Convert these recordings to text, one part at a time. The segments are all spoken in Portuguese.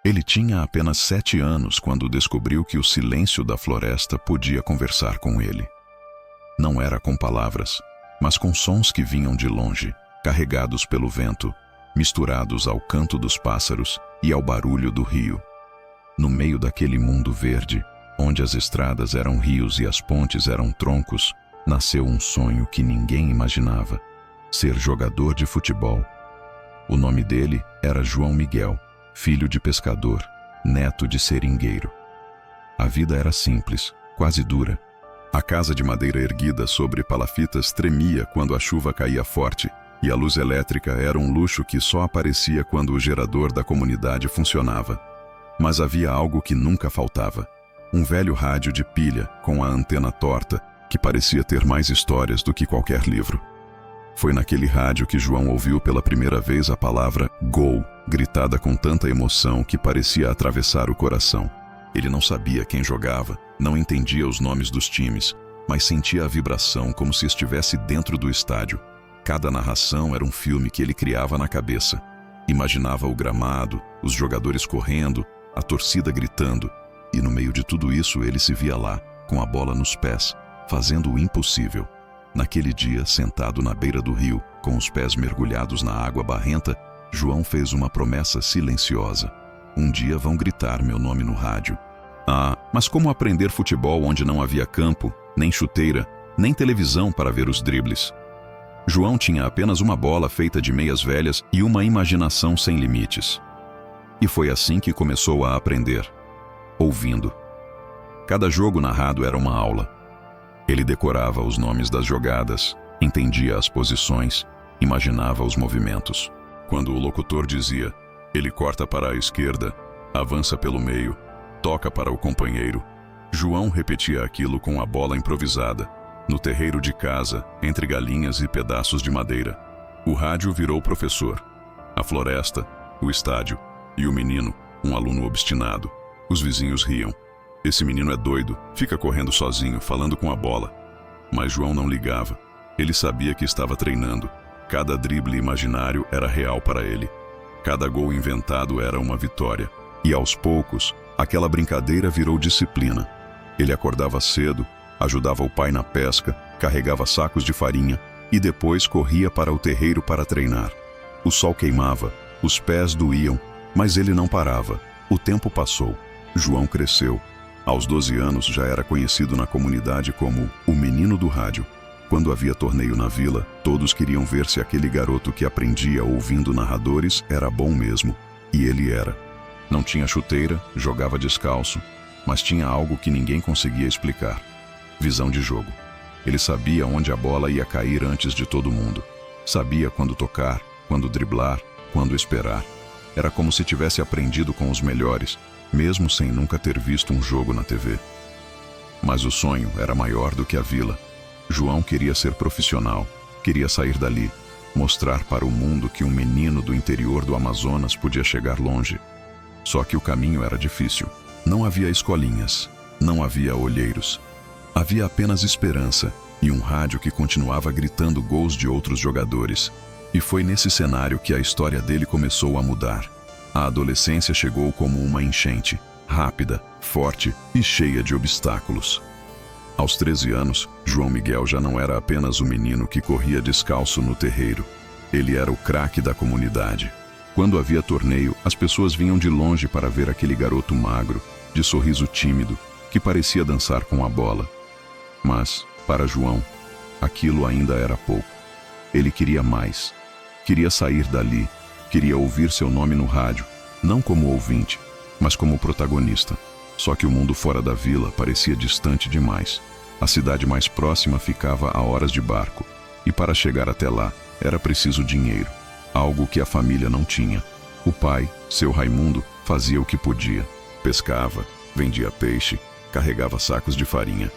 Ele tinha apenas 7 anos quando descobriu que o silêncio da floresta podia conversar com ele. Não era com palavras, mas com sons que vinham de longe, carregados pelo vento, misturados ao canto dos pássaros e ao barulho do rio. No meio daquele mundo verde, onde as estradas eram rios e as pontes eram troncos, nasceu um sonho que ninguém imaginava: ser jogador de futebol. O nome dele era João Miguel, filho de pescador, neto de seringueiro. A vida era simples, quase dura. A casa de madeira erguida sobre palafitas tremia quando a chuva caía forte, e a luz elétrica era um luxo que só aparecia quando o gerador da comunidade funcionava. Mas havia algo que nunca faltava: um velho rádio de pilha com a antena torta, que parecia ter mais histórias do que qualquer livro. Foi naquele rádio que João ouviu pela primeira vez a palavra "gol", gritada com tanta emoção que parecia atravessar o coração. Ele não sabia quem jogava, não entendia os nomes dos times, mas sentia a vibração como se estivesse dentro do estádio. Cada narração era um filme que ele criava na cabeça. Imaginava o gramado, os jogadores correndo, a torcida gritando, e no meio de tudo isso ele se via lá, com a bola nos pés, fazendo o impossível. Naquele dia, sentado na beira do rio, com os pés mergulhados na água barrenta, João fez uma promessa silenciosa: um dia vão gritar meu nome no rádio. Ah, mas como aprender futebol onde não havia campo, nem chuteira, nem televisão para ver os dribles? João tinha apenas uma bola feita de meias velhas e uma imaginação sem limites. E foi assim que começou a aprender, ouvindo. Cada jogo narrado era uma aula. Ele decorava os nomes das jogadas, entendia as posições, imaginava os movimentos. Quando o locutor dizia: ele corta para a esquerda, avança pelo meio, toca para o companheiro, João repetia aquilo com a bola improvisada, no terreiro de casa, entre galinhas e pedaços de madeira. O rádio virou professor. A floresta, o estádio e o menino, um aluno obstinado. Os vizinhos riam. Esse menino é doido, fica correndo sozinho, falando com a bola. Mas João não ligava. Ele sabia que estava treinando. Cada drible imaginário era real para ele. Cada gol inventado era uma vitória. E aos poucos, aquela brincadeira virou disciplina. Ele acordava cedo, ajudava o pai na pesca, carregava sacos de farinha e depois corria para o terreiro para treinar. O sol queimava, os pés doíam, mas ele não parava. O tempo passou. João cresceu. Aos 12 anos já era conhecido na comunidade como o menino do rádio. Quando havia torneio na vila, todos queriam ver se aquele garoto que aprendia ouvindo narradores era bom mesmo. E ele era. Não tinha chuteira, jogava descalço, mas tinha algo que ninguém conseguia explicar: visão de jogo. Ele sabia onde a bola ia cair antes de todo mundo. Sabia quando tocar, quando driblar, quando esperar. Era como se tivesse aprendido com os melhores, mesmo sem nunca ter visto um jogo na TV. Mas o sonho era maior do que a vila. João queria ser profissional, queria sair dali, mostrar para o mundo que um menino do interior do Amazonas podia chegar longe. Só que o caminho era difícil. Não havia escolinhas, não havia olheiros. Havia apenas esperança e um rádio que continuava gritando gols de outros jogadores. E foi nesse cenário que a história dele começou a mudar. A adolescência chegou como uma enchente, rápida, forte e cheia de obstáculos. Aos 13 anos, João Miguel já não era apenas o menino que corria descalço no terreiro. Ele era o craque da comunidade. Quando havia torneio, as pessoas vinham de longe para ver aquele garoto magro, de sorriso tímido, que parecia dançar com a bola. Mas, para João, aquilo ainda era pouco. Ele queria mais. Queria sair dali. Queria ouvir seu nome no rádio, não como ouvinte, mas como protagonista. Só que o mundo fora da vila parecia distante demais. A cidade mais próxima ficava a horas de barco, e para chegar até lá era preciso dinheiro, algo que a família não tinha. O pai, seu Raimundo, fazia o que podia. Pescava, vendia peixe, carregava sacos de farinha.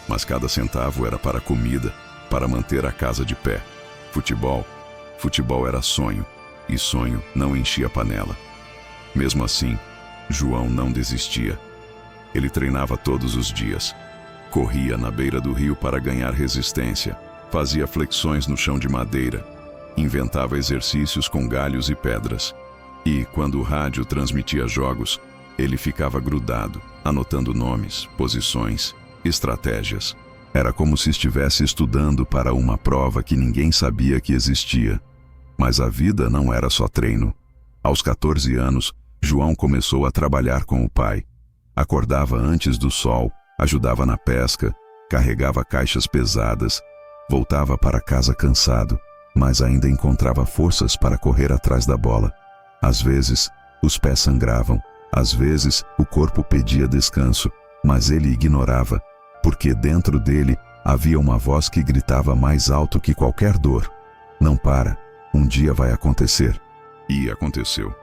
Mas cada centavo era para comida, para manter a casa de pé. Futebol era sonho, e sonho não enchia a panela. Mesmo assim, João não desistia. Ele treinava todos os dias. Corria na beira do rio para ganhar resistência, fazia flexões no chão de madeira, inventava exercícios com galhos e pedras. E, quando o rádio transmitia jogos, ele ficava grudado, anotando nomes, posições, estratégias. Era como se estivesse estudando para uma prova que ninguém sabia que existia. Mas a vida não era só treino. Aos 14 anos, João começou a trabalhar com o pai. Acordava antes do sol, ajudava na pesca, carregava caixas pesadas, voltava para casa cansado, mas ainda encontrava forças para correr atrás da bola. Às vezes, os pés sangravam, às vezes, o corpo pedia descanso, mas ele ignorava, porque dentro dele havia uma voz que gritava mais alto que qualquer dor. Não para, um dia vai acontecer. E aconteceu,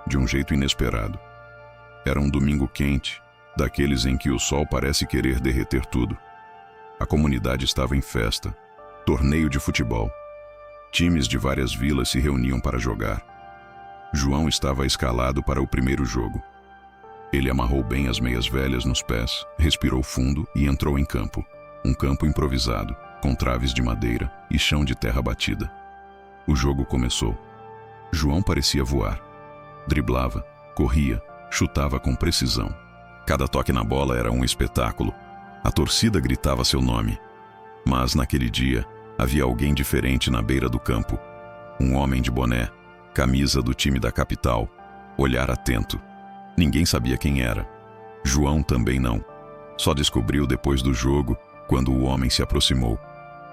de um jeito inesperado. Era um domingo quente, daqueles em que o sol parece querer derreter tudo. A comunidade estava em festa, torneio de futebol. Times de várias vilas se reuniam para jogar. João estava escalado para o primeiro jogo. Ele amarrou bem as meias velhas nos pés, respirou fundo e entrou em campo. Um campo improvisado, com traves de madeira e chão de terra batida. O jogo começou. João parecia voar. Driblava, corria, chutava com precisão. Cada toque na bola era um espetáculo. A torcida gritava seu nome. Mas naquele dia, havia alguém diferente na beira do campo. Um homem de boné, camisa do time da capital, olhar atento. Ninguém sabia quem era. João também não. Só descobriu depois do jogo, quando o homem se aproximou.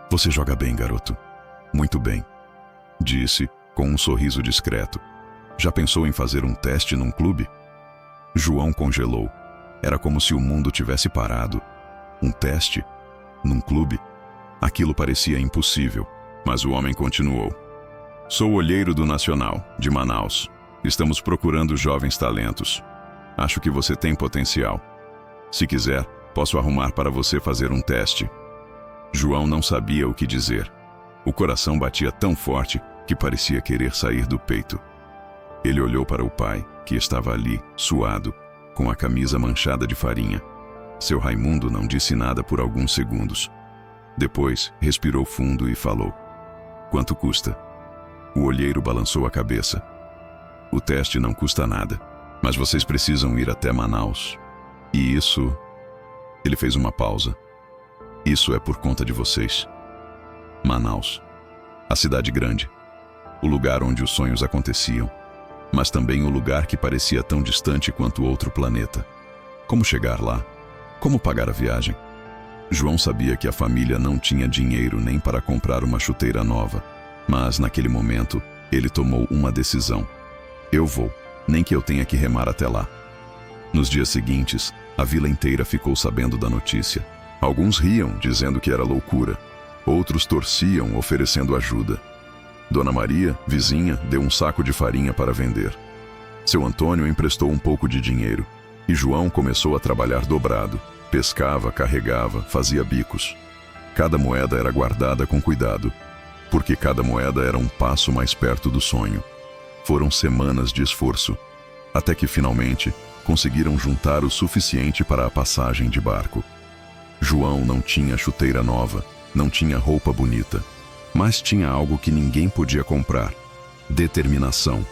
"Você joga bem, garoto." "Muito bem", disse, com um sorriso discreto. "Já pensou em fazer um teste num clube?" João congelou. Era como se o mundo tivesse parado. Um teste? Num clube? Aquilo parecia impossível, mas o homem continuou. "Sou olheiro do Nacional, de Manaus. Estamos procurando jovens talentos. Acho que você tem potencial. Se quiser, posso arrumar para você fazer um teste." João não sabia o que dizer. O coração batia tão forte que parecia querer sair do peito. Ele olhou para o pai, que estava ali, suado, com a camisa manchada de farinha. Seu Raimundo não disse nada por alguns segundos. Depois, respirou fundo e falou: "Quanto custa?" O olheiro balançou a cabeça. "O teste não custa nada, mas vocês precisam ir até Manaus. E isso..." Ele fez uma pausa. "Isso é por conta de vocês." Manaus. A cidade grande. O lugar onde os sonhos aconteciam. Mas também o lugar que parecia tão distante quanto outro planeta. Como chegar lá? Como pagar a viagem? João sabia que a família não tinha dinheiro nem para comprar uma chuteira nova. Mas, naquele momento, ele tomou uma decisão. "Eu vou, nem que eu tenha que remar até lá." Nos dias seguintes, a vila inteira ficou sabendo da notícia. Alguns riam, dizendo que era loucura. Outros torciam, oferecendo ajuda. Dona Maria, vizinha, deu um saco de farinha para vender. Seu Antônio emprestou um pouco de dinheiro. E João começou a trabalhar dobrado. Pescava, carregava, fazia bicos. Cada moeda era guardada com cuidado, porque cada moeda era um passo mais perto do sonho. Foram semanas de esforço, até que finalmente conseguiram juntar o suficiente para a passagem de barco. João não tinha chuteira nova, não tinha roupa bonita, mas tinha algo que ninguém podia comprar: determinação.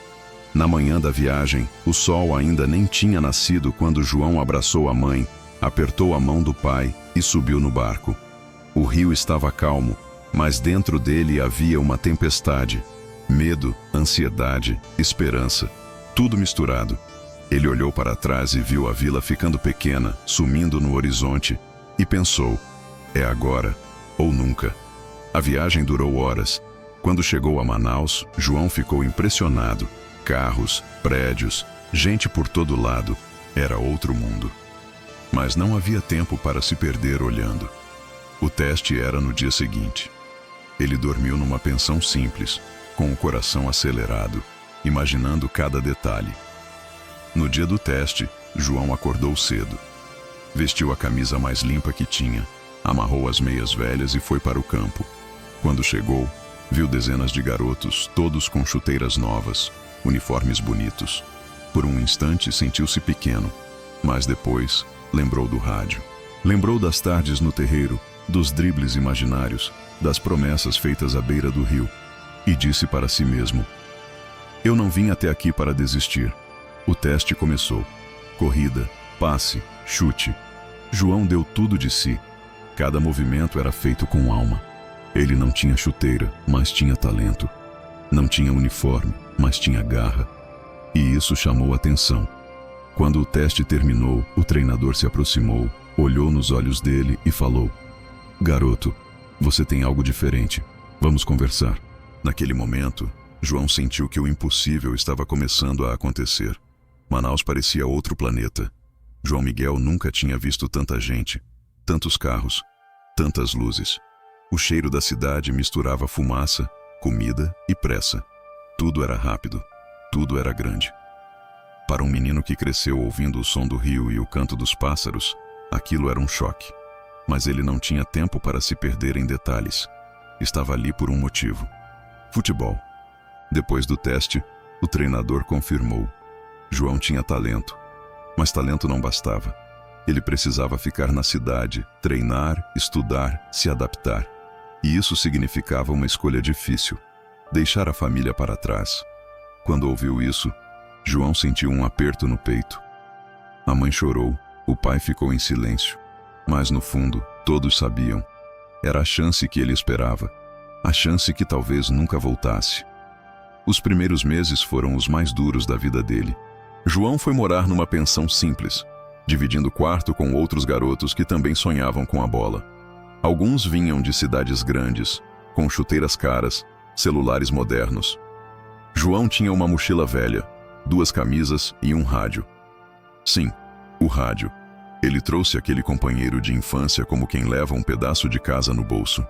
Na manhã da viagem, o sol ainda nem tinha nascido quando João abraçou a mãe, apertou a mão do pai e subiu no barco. O rio estava calmo, mas dentro dele havia uma tempestade. Medo, ansiedade, esperança, tudo misturado. Ele olhou para trás e viu a vila ficando pequena, sumindo no horizonte, e pensou: é agora ou nunca. A viagem durou horas. Quando chegou a Manaus, João ficou impressionado. Carros, prédios, gente por todo lado. Era outro mundo. Mas não havia tempo para se perder olhando. O teste era no dia seguinte. Ele dormiu numa pensão simples, com o coração acelerado, imaginando cada detalhe. No dia do teste, João acordou cedo. Vestiu a camisa mais limpa que tinha, amarrou as meias velhas e foi para o campo. Quando chegou, viu dezenas de garotos, todos com chuteiras novas, uniformes bonitos. Por um instante sentiu-se pequeno, mas depois lembrou do rádio. Lembrou das tardes no terreiro, dos dribles imaginários, das promessas feitas à beira do rio, e disse para si mesmo: Eu não vim até aqui para desistir. O teste começou. Corrida, passe, chute. João deu tudo de si. Cada movimento era feito com alma. Ele não tinha chuteira, mas tinha talento. Não tinha uniforme, mas tinha garra. E isso chamou atenção. Quando o teste terminou, o treinador se aproximou, olhou nos olhos dele e falou: "Garoto, você tem algo diferente. Vamos conversar." Naquele momento, João sentiu que o impossível estava começando a acontecer. Manaus parecia outro planeta. João Miguel nunca tinha visto tanta gente, tantos carros, tantas luzes. O cheiro da cidade misturava fumaça, comida e pressa. Tudo era rápido, tudo era grande. Para um menino que cresceu ouvindo o som do rio e o canto dos pássaros, aquilo era um choque. Mas ele não tinha tempo para se perder em detalhes. Estava ali por um motivo: futebol. Depois do teste, o treinador confirmou. João tinha talento, mas talento não bastava. Ele precisava ficar na cidade, treinar, estudar, se adaptar. E isso significava uma escolha difícil: deixar a família para trás. Quando ouviu isso, João sentiu um aperto no peito. A mãe chorou, o pai ficou em silêncio. Mas no fundo, todos sabiam. Era a chance que ele esperava. A chance que talvez nunca voltasse. Os primeiros meses foram os mais duros da vida dele. João foi morar numa pensão simples, dividindo quarto com outros garotos que também sonhavam com a bola. Alguns vinham de cidades grandes, com chuteiras caras, celulares modernos. João tinha uma mochila velha, 2 camisas e um rádio. Sim, o rádio. Ele trouxe aquele companheiro de infância como quem leva um pedaço de casa no bolso.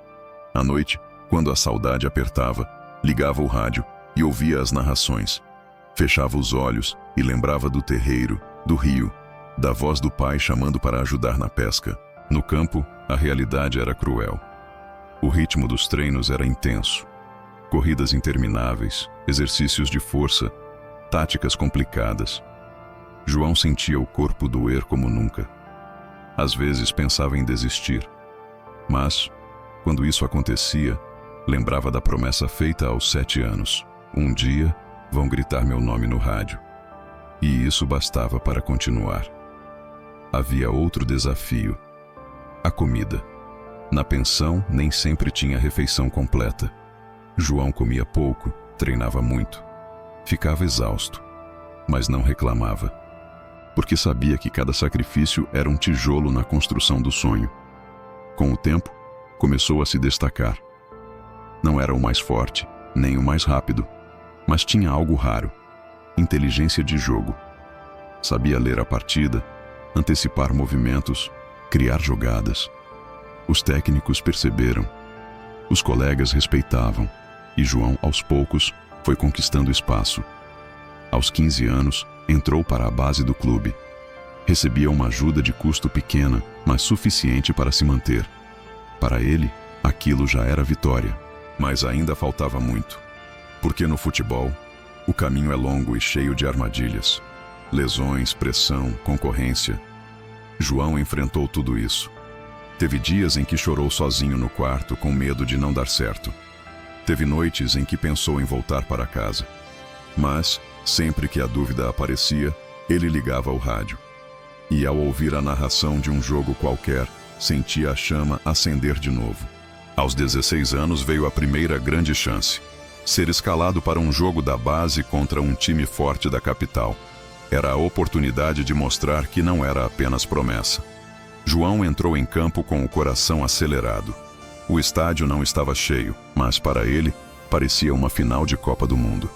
À noite, quando a saudade apertava, ligava o rádio e ouvia as narrações. Fechava os olhos e lembrava do terreiro, do rio, da voz do pai chamando para ajudar na pesca. No campo, a realidade era cruel. O ritmo dos treinos era intenso. Corridas intermináveis, exercícios de força, táticas complicadas. João sentia o corpo doer como nunca. Às vezes pensava em desistir. Mas, quando isso acontecia, lembrava da promessa feita aos 7 anos. Um dia, vão gritar meu nome no rádio. E isso bastava para continuar. Havia outro desafio: a comida. Na pensão, nem sempre tinha refeição completa. João comia pouco, treinava muito. Ficava exausto, mas não reclamava, porque sabia que cada sacrifício era um tijolo na construção do sonho. Com o tempo, começou a se destacar. Não era o mais forte, nem o mais rápido, mas tinha algo raro: inteligência de jogo. Sabia ler a partida, antecipar movimentos, criar jogadas. Os técnicos perceberam, os colegas respeitavam, e João, aos poucos, foi conquistando espaço. Aos 15 anos, entrou para a base do clube. Recebia uma ajuda de custo pequena, mas suficiente para se manter. Para ele, aquilo já era vitória. Mas ainda faltava muito. Porque no futebol, o caminho é longo e cheio de armadilhas. Lesões, pressão, concorrência. João enfrentou tudo isso. Teve dias em que chorou sozinho no quarto com medo de não dar certo. Teve noites em que pensou em voltar para casa. Mas, sempre que a dúvida aparecia, ele ligava ao rádio. E ao ouvir a narração de um jogo qualquer, sentia a chama acender de novo. Aos 16 anos veio a primeira grande chance: ser escalado para um jogo da base contra um time forte da capital. Era a oportunidade de mostrar que não era apenas promessa. João entrou em campo com o coração acelerado. O estádio não estava cheio, mas para ele, parecia uma final de Copa do Mundo.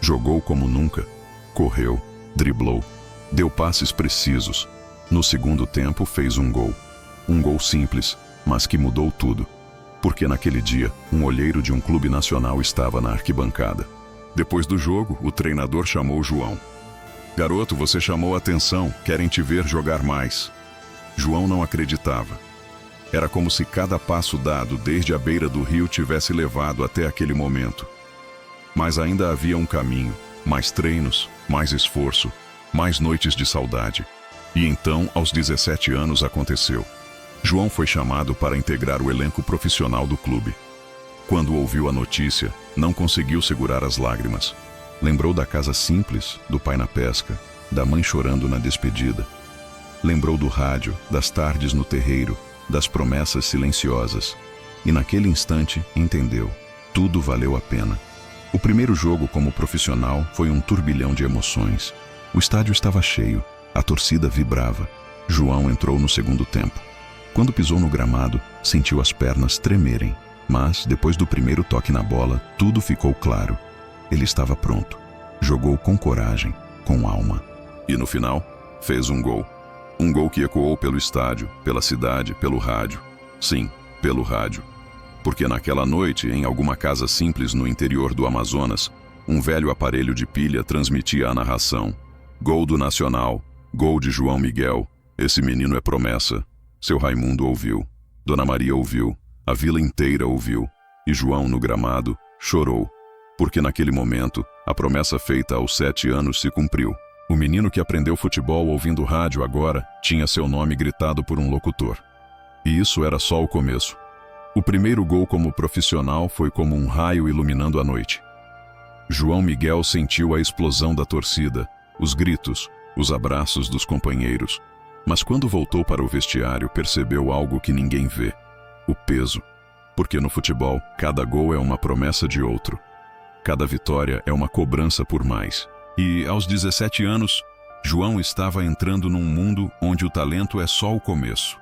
Jogou como nunca, correu, driblou, deu passes precisos. No segundo tempo fez um gol. Um gol simples, mas que mudou tudo. Porque naquele dia, um olheiro de um clube nacional estava na arquibancada. Depois do jogo, o treinador chamou João. "Garoto, você chamou a atenção, querem te ver jogar mais." João não acreditava. Era como se cada passo dado desde a beira do rio tivesse levado até aquele momento. Mas ainda havia um caminho, mais treinos, mais esforço, mais noites de saudade. E então, aos 17 anos, aconteceu. João foi chamado para integrar o elenco profissional do clube. Quando ouviu a notícia, não conseguiu segurar as lágrimas. Lembrou da casa simples, do pai na pesca, da mãe chorando na despedida. Lembrou do rádio, das tardes no terreiro, das promessas silenciosas. E naquele instante entendeu. Tudo valeu a pena. O primeiro jogo como profissional foi um turbilhão de emoções. O estádio estava cheio, a torcida vibrava. João entrou no segundo tempo. Quando pisou no gramado, sentiu as pernas tremerem. Mas, depois do primeiro toque na bola, tudo ficou claro. Ele estava pronto. Jogou com coragem, com alma. E no final, fez um gol. Um gol que ecoou pelo estádio, pela cidade, pelo rádio. Sim, pelo rádio. Porque naquela noite, em alguma casa simples no interior do Amazonas, um velho aparelho de pilha transmitia a narração. Gol do Nacional, gol de João Miguel, esse menino é promessa. Seu Raimundo ouviu, Dona Maria ouviu, a vila inteira ouviu, e João, no gramado, chorou, porque naquele momento, a promessa feita aos 7 anos se cumpriu. O menino que aprendeu futebol ouvindo rádio agora tinha seu nome gritado por um locutor. E isso era só o começo. O primeiro gol como profissional foi como um raio iluminando a noite. João Miguel sentiu a explosão da torcida, os gritos, os abraços dos companheiros. Mas quando voltou para o vestiário, percebeu algo que ninguém vê: o peso. Porque no futebol, cada gol é uma promessa de outro. Cada vitória é uma cobrança por mais. E, aos 17 anos, João estava entrando num mundo onde o talento é só o começo.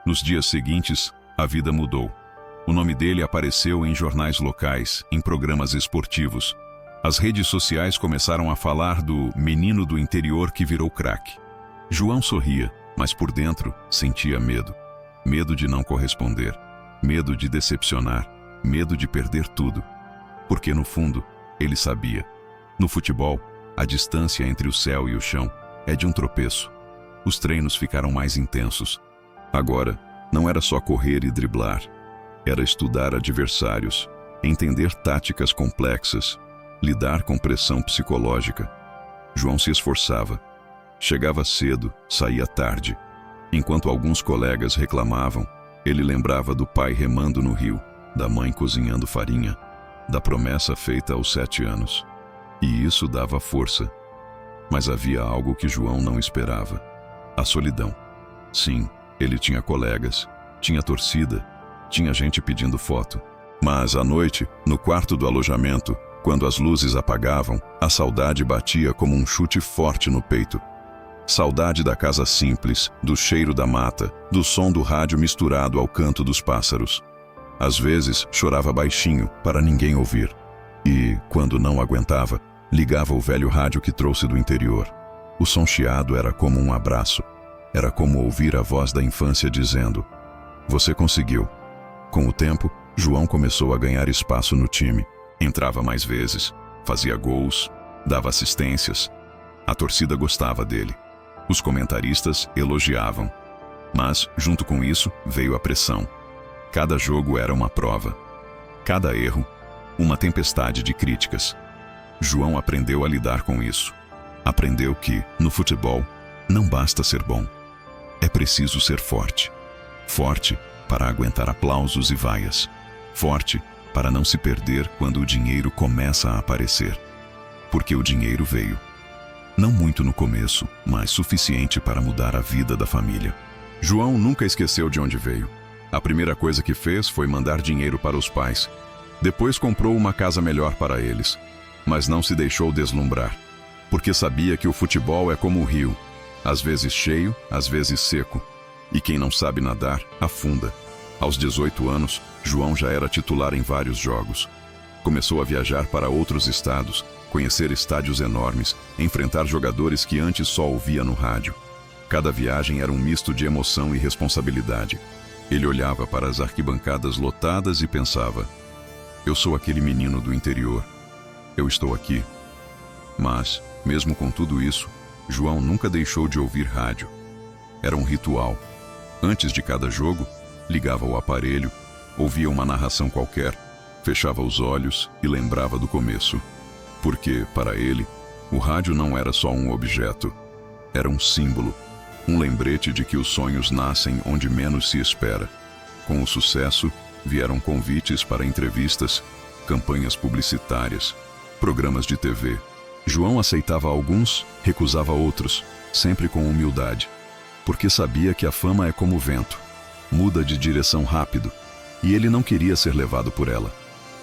Nos dias seguintes, a vida mudou. O nome dele apareceu em jornais locais, em programas esportivos. As redes sociais começaram a falar do menino do interior que virou craque. João sorria, mas por dentro sentia medo. Medo de não corresponder, medo de decepcionar, medo de perder tudo. Porque no fundo, ele sabia. No futebol, a distância entre o céu e o chão é de um tropeço. Os treinos ficaram mais intensos. Agora, não era só correr e driblar. Era estudar adversários, entender táticas complexas, lidar com pressão psicológica. João se esforçava. Chegava cedo, saía tarde. Enquanto alguns colegas reclamavam, ele lembrava do pai remando no rio, da mãe cozinhando farinha, da promessa feita aos 7 anos. E isso dava força. Mas havia algo que João não esperava: a solidão. Sim, ele tinha colegas, tinha torcida, tinha gente pedindo foto. Mas à noite, no quarto do alojamento, quando as luzes apagavam, a saudade batia como um chute forte no peito. Saudade da casa simples, do cheiro da mata, do som do rádio misturado ao canto dos pássaros. Às vezes, chorava baixinho, para ninguém ouvir. E, quando não aguentava, ligava o velho rádio que trouxe do interior. O som chiado era como um abraço. Era como ouvir a voz da infância dizendo: "Você conseguiu." Com o tempo, João começou a ganhar espaço no time. Entrava mais vezes, fazia gols, dava assistências. A torcida gostava dele. Os comentaristas elogiavam. Mas, junto com isso, veio a pressão. Cada jogo era uma prova. Cada erro, uma tempestade de críticas. João aprendeu a lidar com isso. Aprendeu que, no futebol, não basta ser bom. É preciso ser forte. Forte para aguentar aplausos e vaias. Forte para não se perder quando o dinheiro começa a aparecer. Porque o dinheiro veio. Não muito no começo, mas suficiente para mudar a vida da família. João nunca esqueceu de onde veio. A primeira coisa que fez foi mandar dinheiro para os pais. Depois comprou uma casa melhor para eles. Mas não se deixou deslumbrar. Porque sabia que o futebol é como o rio. Às vezes cheio, às vezes seco. E quem não sabe nadar, afunda. Aos 18 anos, João já era titular em vários jogos. Começou a viajar para outros estados, conhecer estádios enormes, enfrentar jogadores que antes só ouvia no rádio. Cada viagem era um misto de emoção e responsabilidade. Ele olhava para as arquibancadas lotadas e pensava: eu sou aquele menino do interior. Eu estou aqui. Mas, mesmo com tudo isso, João nunca deixou de ouvir rádio. Era um ritual. Antes de cada jogo, ligava o aparelho, ouvia uma narração qualquer, fechava os olhos e lembrava do começo. Porque, para ele, o rádio não era só um objeto. Era um símbolo, um lembrete de que os sonhos nascem onde menos se espera. Com o sucesso, vieram convites para entrevistas, campanhas publicitárias, programas de TV, João aceitava alguns, recusava outros, sempre com humildade, porque sabia que a fama é como o vento, muda de direção rápido, e ele não queria ser levado por ela.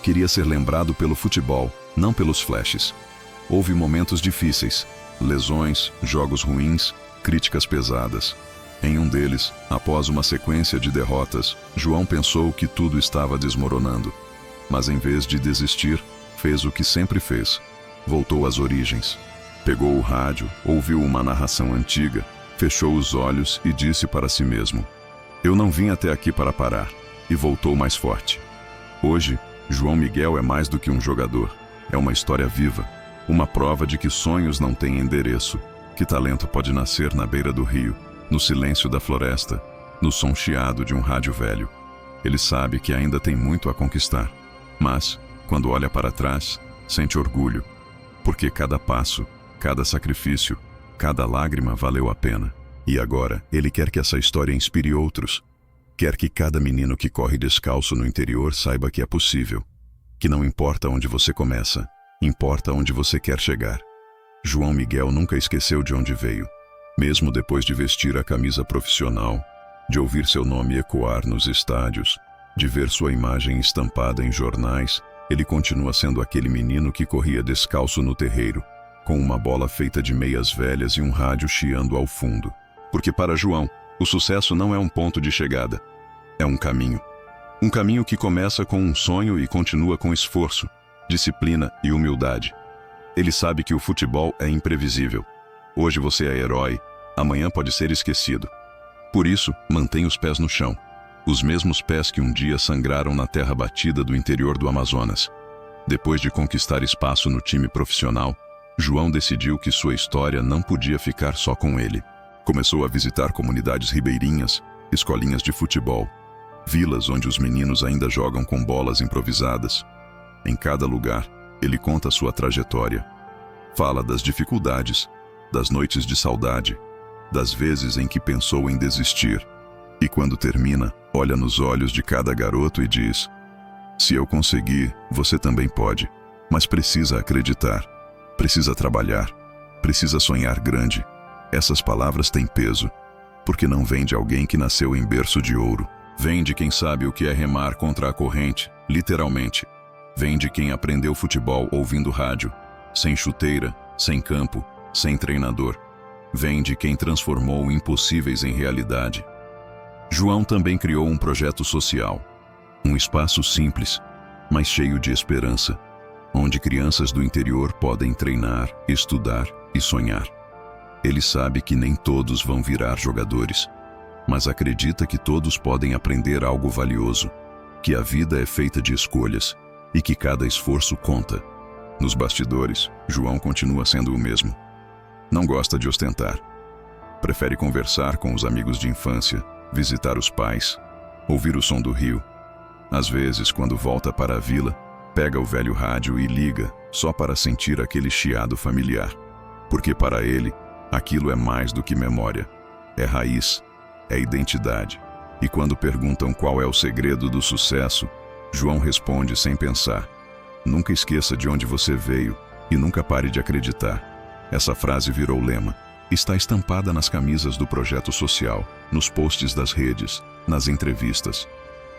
Queria ser lembrado pelo futebol, não pelos flashes. Houve momentos difíceis, lesões, jogos ruins, críticas pesadas. Em um deles, após uma sequência de derrotas, João pensou que tudo estava desmoronando. Mas em vez de desistir, fez o que sempre fez. Voltou às origens. Pegou o rádio, ouviu uma narração antiga, fechou os olhos e disse para si mesmo: "Eu não vim até aqui para parar", e voltou mais forte. Hoje, João Miguel é mais do que um jogador. É uma história viva, uma prova de que sonhos não têm endereço, que talento pode nascer na beira do rio, no silêncio da floresta, no som chiado de um rádio velho. Ele sabe que ainda tem muito a conquistar, mas, quando olha para trás, sente orgulho, porque cada passo, cada sacrifício, cada lágrima valeu a pena. E agora, ele quer que essa história inspire outros. Quer que cada menino que corre descalço no interior saiba que é possível, que não importa onde você começa, importa onde você quer chegar. João Miguel nunca esqueceu de onde veio. Mesmo depois de vestir a camisa profissional, de ouvir seu nome ecoar nos estádios, de ver sua imagem estampada em jornais, ele continua sendo aquele menino que corria descalço no terreiro, com uma bola feita de meias velhas e um rádio chiando ao fundo. Porque para João, o sucesso não é um ponto de chegada, é um caminho. Um caminho que começa com um sonho e continua com esforço, disciplina e humildade. Ele sabe que o futebol é imprevisível. Hoje você é herói, amanhã pode ser esquecido. Por isso, mantém os pés no chão. Os mesmos pés que um dia sangraram na terra batida do interior do Amazonas. Depois de conquistar espaço no time profissional, João decidiu que sua história não podia ficar só com ele. Começou a visitar comunidades ribeirinhas, escolinhas de futebol, vilas onde os meninos ainda jogam com bolas improvisadas. Em cada lugar, ele conta sua trajetória. Fala das dificuldades, das noites de saudade, das vezes em que pensou em desistir. E quando termina, olha nos olhos de cada garoto e diz: "Se eu conseguir, você também pode. Mas precisa acreditar, precisa trabalhar, precisa sonhar grande." Essas palavras têm peso, porque não vem de alguém que nasceu em berço de ouro. Vem de quem sabe o que é remar contra a corrente, literalmente. Vem de quem aprendeu futebol ouvindo rádio, sem chuteira, sem campo, sem treinador. Vem de quem transformou impossíveis em realidade. João também criou um projeto social, um espaço simples, mas cheio de esperança, onde crianças do interior podem treinar, estudar e sonhar. Ele sabe que nem todos vão virar jogadores, mas acredita que todos podem aprender algo valioso, que a vida é feita de escolhas e que cada esforço conta. Nos bastidores, João continua sendo o mesmo. Não gosta de ostentar. Prefere conversar com os amigos de infância, visitar os pais, ouvir o som do rio. Às vezes, quando volta para a vila, pega o velho rádio e liga, só para sentir aquele chiado familiar. Porque para ele, aquilo é mais do que memória. É raiz, é identidade. E quando perguntam qual é o segredo do sucesso, João responde sem pensar: "Nunca esqueça de onde você veio e nunca pare de acreditar." Essa frase virou lema. Está estampada nas camisas do projeto social, nos posts das redes, nas entrevistas.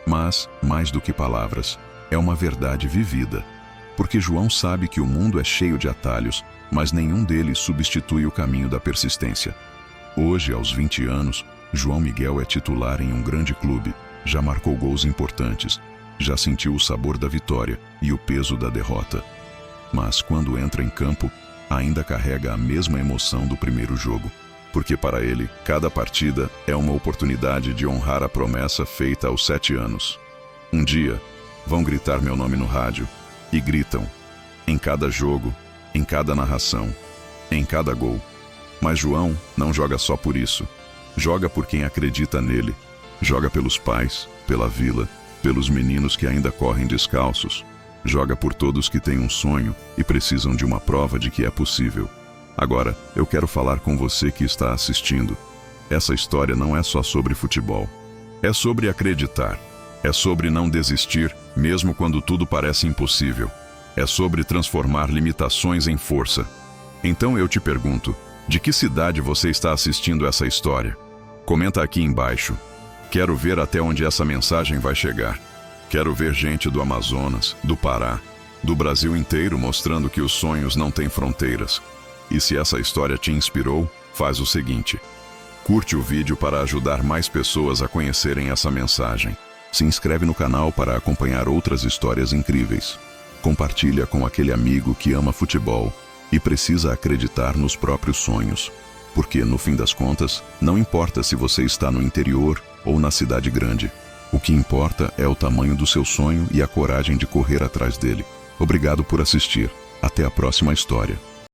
Mas, mais do que palavras, é uma verdade vivida. Porque João sabe que o mundo é cheio de atalhos, mas nenhum deles substitui o caminho da persistência. Hoje, aos 20 anos, João Miguel é titular em um grande clube, já marcou gols importantes, já sentiu o sabor da vitória e o peso da derrota. Mas quando entra em campo, ainda carrega a mesma emoção do primeiro jogo, porque para ele, cada partida é uma oportunidade de honrar a promessa feita aos 7 anos. Um dia, vão gritar meu nome no rádio, e gritam, em cada jogo, em cada narração, em cada gol. Mas João não joga só por isso. Joga por quem acredita nele. Joga pelos pais, pela vila, pelos meninos que ainda correm descalços. Joga por todos que têm um sonho e precisam de uma prova de que é possível. Agora, eu quero falar com você que está assistindo. Essa história não é só sobre futebol. É sobre acreditar. É sobre não desistir, mesmo quando tudo parece impossível. É sobre transformar limitações em força. Então eu te pergunto, de que cidade você está assistindo essa história? Comenta aqui embaixo. Quero ver até onde essa mensagem vai chegar. Quero ver gente do Amazonas, do Pará, do Brasil inteiro mostrando que os sonhos não têm fronteiras. E se essa história te inspirou, faz o seguinte: curte o vídeo para ajudar mais pessoas a conhecerem essa mensagem. Se inscreve no canal para acompanhar outras histórias incríveis. Compartilha com aquele amigo que ama futebol e precisa acreditar nos próprios sonhos. Porque, no fim das contas, não importa se você está no interior ou na cidade grande. O que importa é o tamanho do seu sonho e a coragem de correr atrás dele. Obrigado por assistir. Até a próxima história.